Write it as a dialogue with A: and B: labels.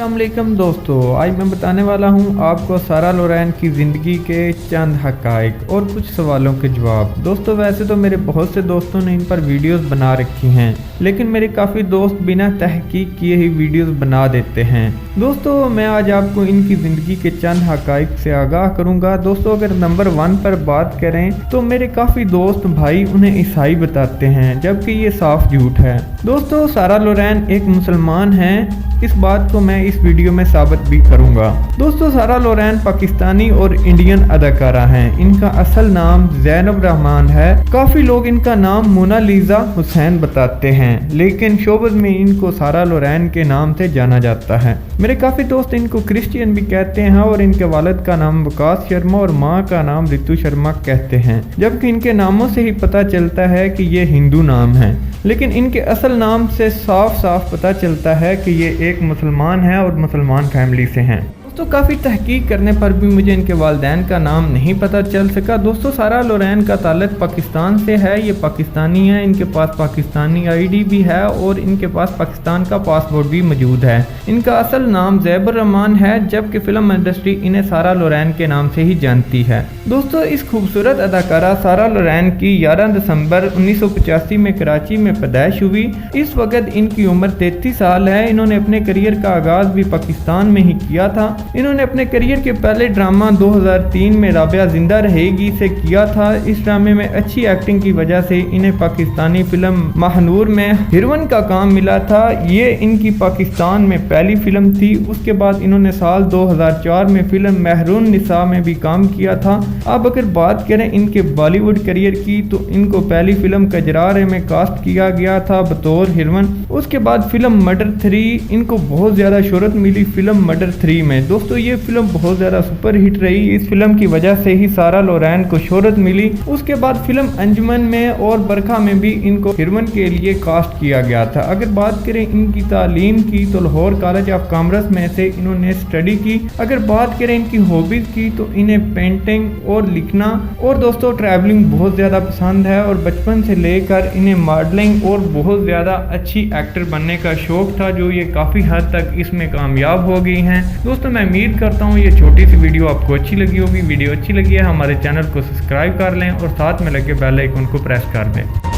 A: अस्सलाम वालेकुम दोस्तों, आज मैं बताने वाला हूं आपको सारा लोरैन की ज़िंदगी के चंद हक़ाइक़ और कुछ सवालों के जवाब। दोस्तों वैसे तो मेरे बहुत से दोस्तों ने इन पर वीडियोस बना रखी हैं, लेकिन मेरे काफ़ी दोस्त बिना तहकीक किए ही वीडियोस बना देते हैं। दोस्तों मैं आज आपको इनकी ज़िंदगी के चंद हक़ाइक़ से आगाह करूँगा। दोस्तों अगर नंबर 1 पर बात करें तो मेरे काफ़ी दोस्त भाई उन्हें ईसाई बताते हैं, जबकि ये साफ झूठ है। दोस्तों सारा लोरैन एक मुसलमान है, इस बात को मैं इस वीडियो में साबित भी करूंगा। दोस्तों सारा लोरैन पाकिस्तानी और इंडियन अदाकारा हैं। इनका असल नाम ज़ैनब रहमान है। काफ़ी लोग इनका नाम मोनालिसा हुसैन बताते हैं, लेकिन शोबज़ में इनको सारा लोरैन के नाम से जाना जाता है। मेरे काफ़ी दोस्त इनको क्रिश्चियन भी कहते हैं और इनके वालिद का नाम वकास शर्मा और माँ का नाम रितु शर्मा कहते हैं, जबकि इनके नामों से ही पता चलता है कि ये हिंदू नाम है, लेकिन इनके असल नाम से साफ साफ पता चलता है कि ये एक मुसलमान है और मुसलमान फैमिली से हैं। दोस्तों काफ़ी तहकीक करने पर भी मुझे इनके वालिदैन का नाम नहीं पता चल सका। दोस्तों सारा लोरैन का ताल्लुक पाकिस्तान से है, ये पाकिस्तानी है, इनके पास पाकिस्तानी आईडी भी है और इनके पास पाकिस्तान का पासपोर्ट भी मौजूद है। इनका असल नाम ज़ैबर रहमान है, जबकि फ़िल्म इंडस्ट्री इन्हें सारा लोरैन के नाम से ही जानती है। दोस्तों इस खूबसूरत अदाकारा सारा लोरैन की 11 दिसंबर 1985 में कराची में पैदाइश हुई। इस वक्त इनकी उम्र 33 साल है। इन्होंने अपने करियर का आगाज़ भी पाकिस्तान में ही किया था। इन्होंने अपने करियर के पहले ड्रामा 2003 में राबिया जिंदा रहेगी से किया था। इस ड्रामे में अच्छी एक्टिंग की वजह से इन्हें पाकिस्तानी फिल्म महानूर में हीरोइन का काम मिला था। ये इनकी पाकिस्तान में पहली फिल्म थी। उसके बाद इन्होंने साल 2004 में फिल्म महरून निसा में भी काम किया था। अब अगर बात करें इनके बॉलीवुड करियर की तो इनको पहली फिल्म कजरारे में कास्ट किया गया था बतौर हीरोइन। उसके बाद फिल्म मर्डर 3 इनको बहुत ज़्यादा शोहरत मिली फिल्म मर्डर 3 में। दोस्तों ये फिल्म बहुत ज़्यादा सुपर हिट रही। इस फिल्म की वजह से ही सारा लोरैन को शोहरत मिली। उसके बाद फिल्म अंजुमन में और बरखा में भी इनको हीरोइन के लिए कास्ट किया गया था। अगर बात करें इनकी तालीम की तो लाहौर कॉलेज ऑफ कॉमर्स में से इन्होंने स्टडी की। अगर बात करें इनकी हॉबीज़ की तो इन्हें पेंटिंग और लिखना और दोस्तों ट्रैवलिंग बहुत ज़्यादा पसंद है और बचपन से लेकर इन्हें मॉडलिंग और बहुत ज़्यादा अच्छी एक्टर बनने का शौक था, जो ये काफ़ी हद तक इसमें कामयाब हो गई हैं। दोस्तों मैं उम्मीद करता हूँ ये छोटी सी वीडियो आपको अच्छी लगी होगी। वीडियो अच्छी लगी है हमारे चैनल को सब्सक्राइब कर लें और साथ में लगे बेल आइकन को प्रेस कर दें।